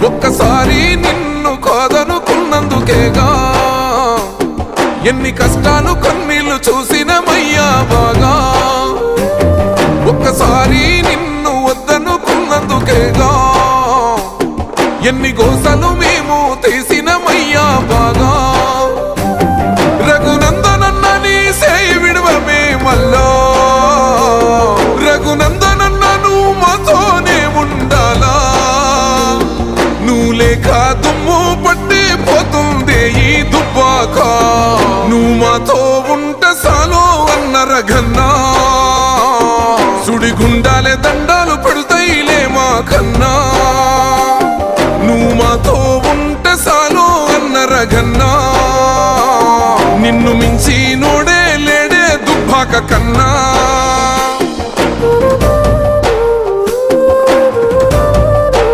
ఒక్కసారి నిన్ను కాదనుకున్నందుకేగా ఎన్ని కష్టాలు కన్నీళ్లు చూసినమయ్యా బాగా. ఒక్కసారి నిన్ను వద్దనుకున్నందుకేగా ఎన్ని గోసలు మేము తీసినమయ్యా బాగా. రఘునందనన్న నీ సేయి విడవమే మల్లా, రఘునందనన్న నువ్వు మాతోనే ఉండాలా. నువ్వు లేక దుమ్ము పట్టి పోతుంది ఈ దుబ్బాక, నువ్వు మాతో ఉంట సాలో అన్న రఘన్న.